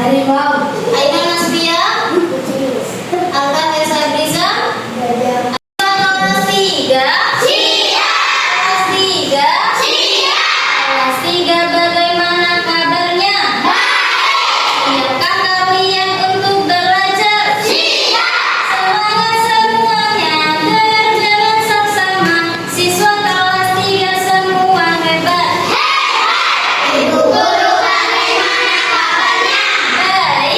Aiman Nasbia, Angga Esa Briza, kelas 3. Kelas 3. Kelas 3 bagaimana kabarnya? Siapkah kalian untuk belajar? Semangat semuanya, berjalan sama-sama. Siswa kelas 3 semua hebat. Ibu guru bagaimana kabarnya? Baik.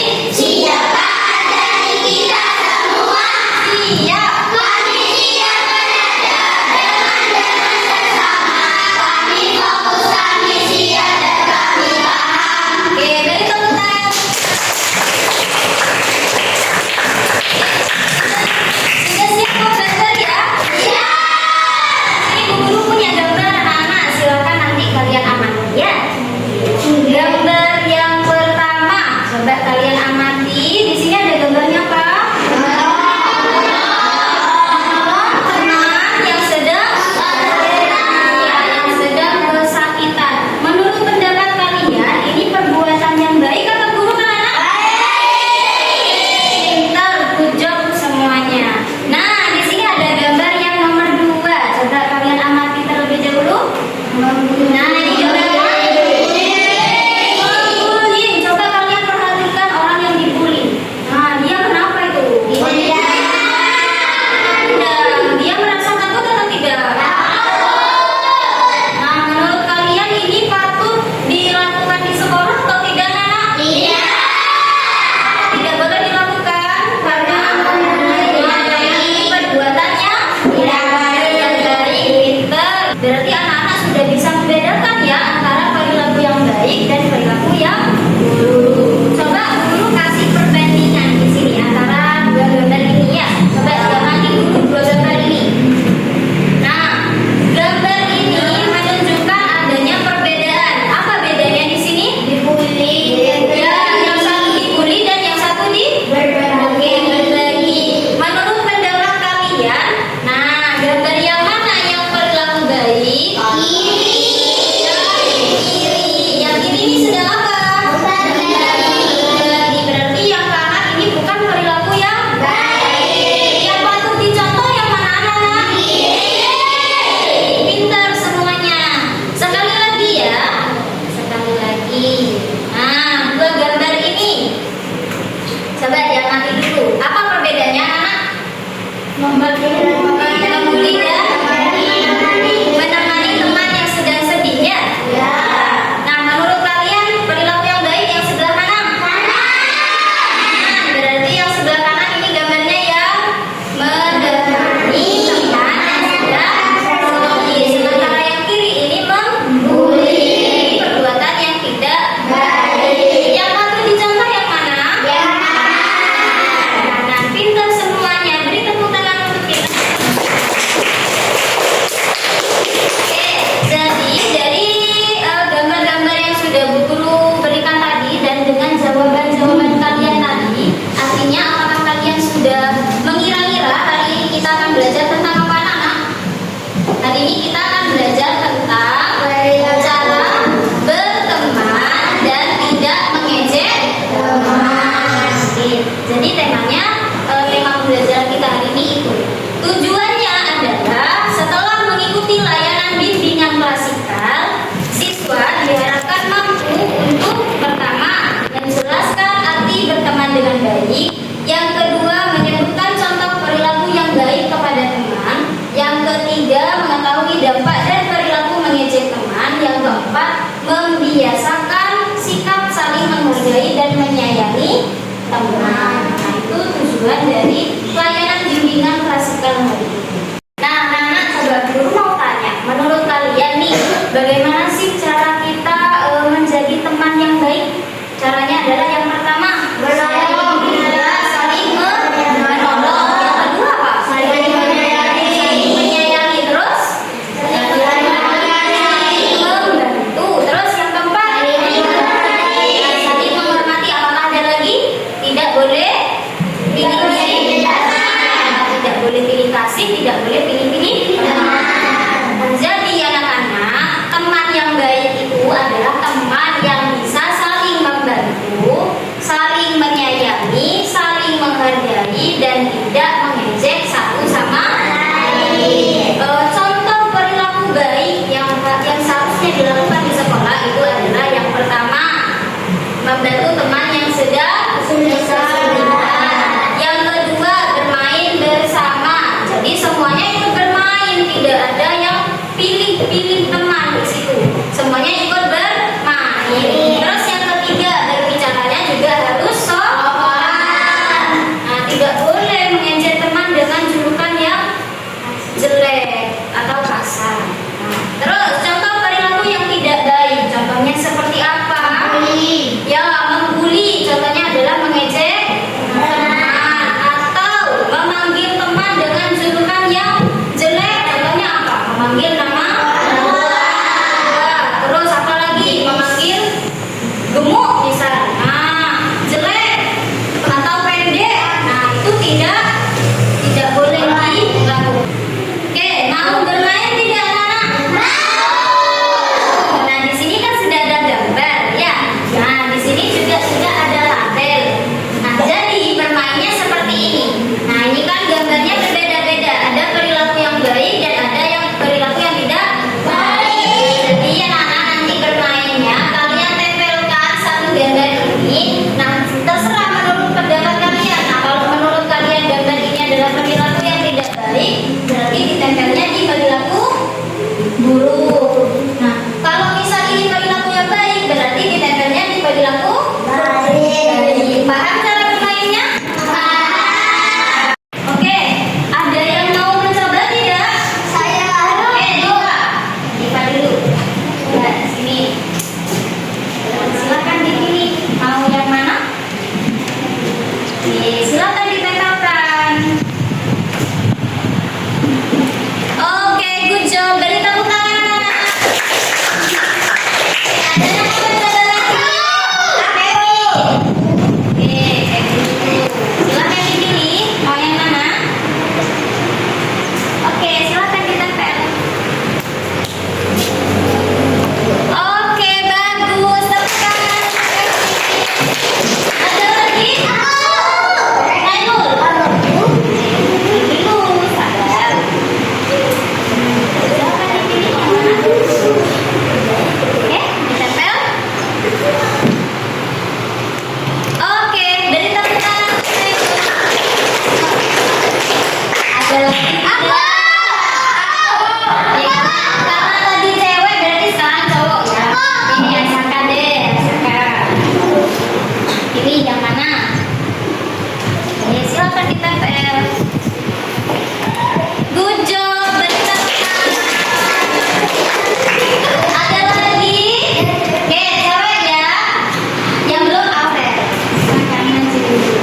baik dan tidak mengejek satu sama lain. Contoh perilaku baik yang seharusnya dilakukan di sekolah itu adalah yang pertama, membantu teman yang sedang kesulitan. Yang kedua, bermain bersama. Jadi semuanya ikut bermain, tidak ada yang pilih-pilih teman di situ. Semuanya ikut bermain. Terus yang ketiga, berbicaranya juga harus sopan. Nah, tidak boleh mengejek teman dengan julukan yang jelek atau kasar. Nah, terus contoh perilaku yang tidak baik, contohnya seperti apa? Ya, membuli. Contohnya adalah mengejek teman atau memanggil teman dengan julukan yang jelek. Contohnya apa? Memanggil nama. Terus apa lagi? Memanggil gemuk misalnya. Nah, jelek atau pendek. Nah, itu tidak boleh dilakukan. Oke, mau bermain tidak anak-anak? Nah, di sini kan sudah ada gambar, ya. Nah, di sini juga sudah ada label. Nah, jadi bermainnya seperti ini. Nah, ini kan gambarnya berbeda-beda. Ada perilaku yang baik dan ada yang perilaku yang tidak baik. Jadi anak-anak nanti bermainnya kalian tempelkan satu gambar ini. Nah, terserah menurut pendapat kalian. Nah, kalau menurut kalian gambar ini adalah perilaku yang tidak baik, berarti ditempelnya di perilaku buruk. Nah, kalau misal ini perilaku yang baik, berarti ditempelnya di perilaku baik. Paham cara bermainnya? Paham. Oke, ada yang mau mencoba tidak? Saya. Oke, coba. Diva dulu. Coba sini. Silakan dipilih. Mau yang mana? Silakan ditempelkan. Oke, good job. Beri tepuk tangan anak-anak. Ada yang mau mencoba lagi? Oke, silakan dipilih. Mau yang mana? Oke, silakan ditempel. Oke, bagus. Tepuk tangan. Ada lagi? Ainul. Dulu, sabar. Silakan dipilih yang mana? Oke, ditempel. Oke, beri tepuk tangan. Ada lagi apa? Ya, karena tadi cewek berarti sekarang cowok ya. Ini Asaka deh, Asaka. Pilih yang mana? Ya, silakan ditempel. Good job, beri tepuk tangan. Ada lagi? Oke, cewek ya. Yang belum Aurel. Silakan maju dulu.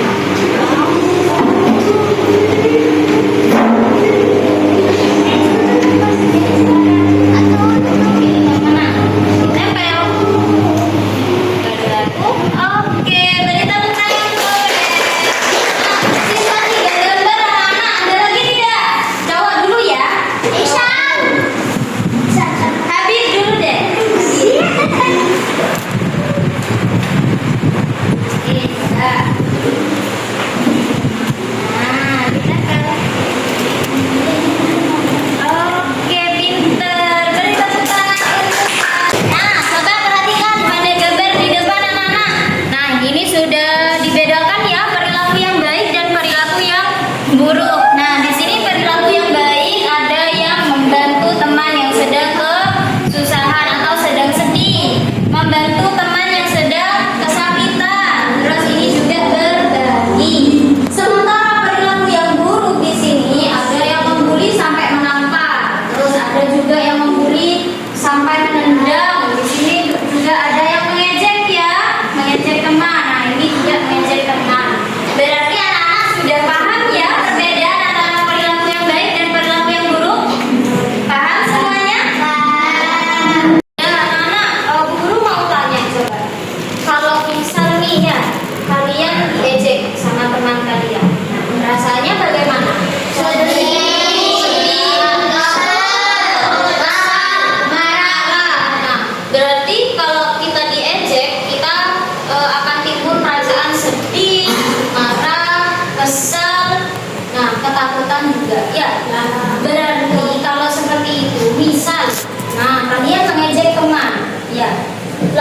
kesel,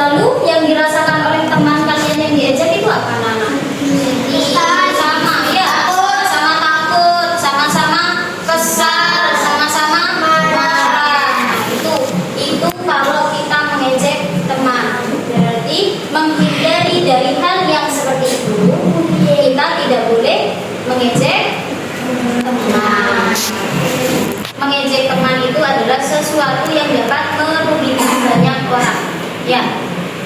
Lalu yang dirasakan oleh teman kalian yang diejek itu apa, Nana? Sama, ya, sama takut, sama-sama kesal, sama-sama marah. Nah, itu kalau kita mengejek teman. Berarti menghindari dari hal yang seperti itu, kita tidak boleh mengejek teman. Mengejek teman itu adalah sesuatu yang dapat merugikan banyak orang. Ya,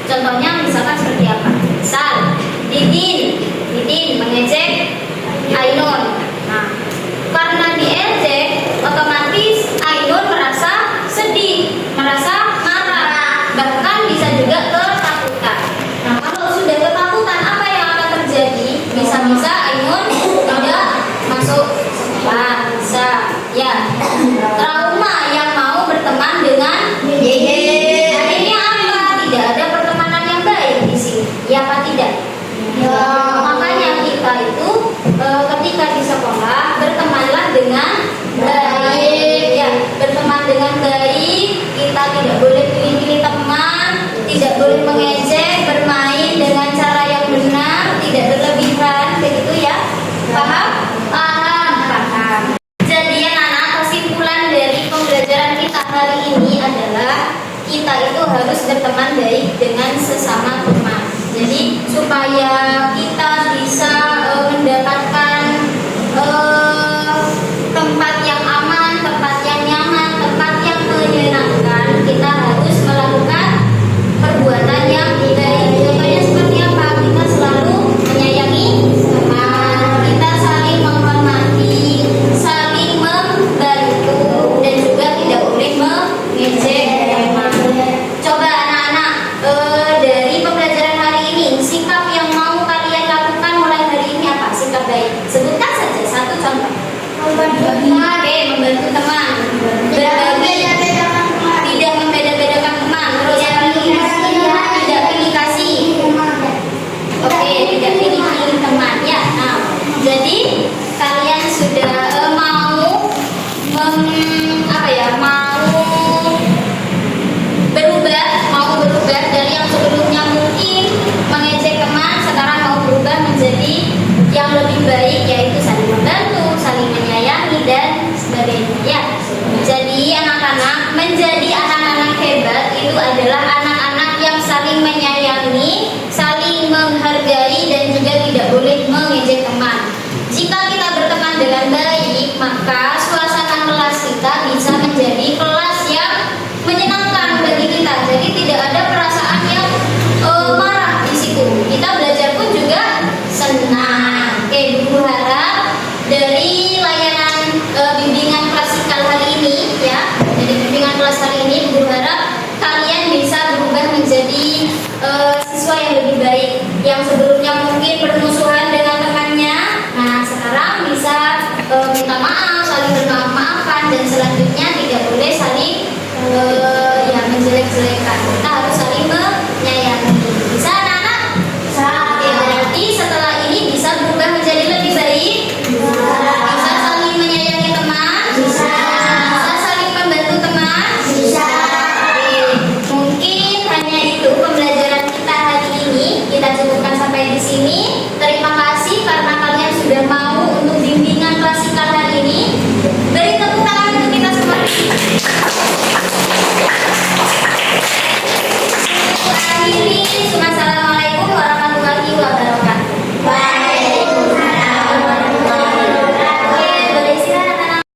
contohnya misalkan seperti apa? Misal, Didin mengejek Ainun. Nah, karena diejek, otomatis Ainun merasa sedih, merasa marah, bahkan bisa juga ketakutan. Nah, kalau sudah ketakutan, apa yang akan terjadi? Bisa-bisa Ainun tidak masuk sekolah, bisa, ya. Trauma yang mau berteman dengan Dede. Akhirnya apa? Tidak ada pertemanan yang baik di sini. Ya apa tidak? Ya. Makanya kita itu ketika di sekolah bertemanlah dengan baik. Ya, berteman dengan baik. Kita tidak boleh pilih-pilih teman, tidak boleh mengejek, bermain dengan cara yang benar, tidak berlebihan, begitu ya. Paham? Paham. Jadi anak-anak, kesimpulan dari pembelajaran kita hari ini adalah kita itu harus berteman baik dengan sesama teman. Jadi supaya kita bisa mendapatkan tempat yang aman, tempat yang nyaman, tempat yang menyenangkan, kita harus melakukan perbuatan yang baik. Contohnya seperti apa? Kita selalu menyayangi teman, kita saling menghormati, saling membantu, dan juga tidak boleh mengejek teman. Coba anak-anak, dari pembelajaran hari ini, sikap yang mau kalian lakukan mulai hari ini apa? Sikap baik. Sebutkan saja satu contoh. Membantu teman, berbagi, tidak membeda-bedakan teman, terus tidak pilih kasih. Oke, tidak pilih teman ya. Nah, jadi kalian sudah mau berubah dari yang sebelumnya mungkin mengejek teman, sekarang mau berubah menjadi yang lebih baik, yaitu saling membantu, saling menyayangi, dan sebagainya ya. Jadi anak-anak, menjadi anak-anak hebat itu adalah anak-anak yang saling menyayangi, saling menghargai, dan juga tidak boleh mengejek teman. Jika kita berteman dengan baik, maka suasana kelas kita bisa menjadi kelas yang menyenangkan bagi kita. Jadi tidak ada perasaan yang marah di situ. Kita belajar pun juga senang. Oke, Bu harap dari layanan bimbingan klasikal hari ini ya, dari bimbingan kelas hari ini, Bu harap kalian bisa berubah menjadi siswa yang lebih baik. Yang sebelumnya mungkin bermusuhan dengan temannya, nah sekarang bisa minta maaf, saling bermaaf-maafan, dan selanjutnya tidak boleh saling menjelek-jelekan.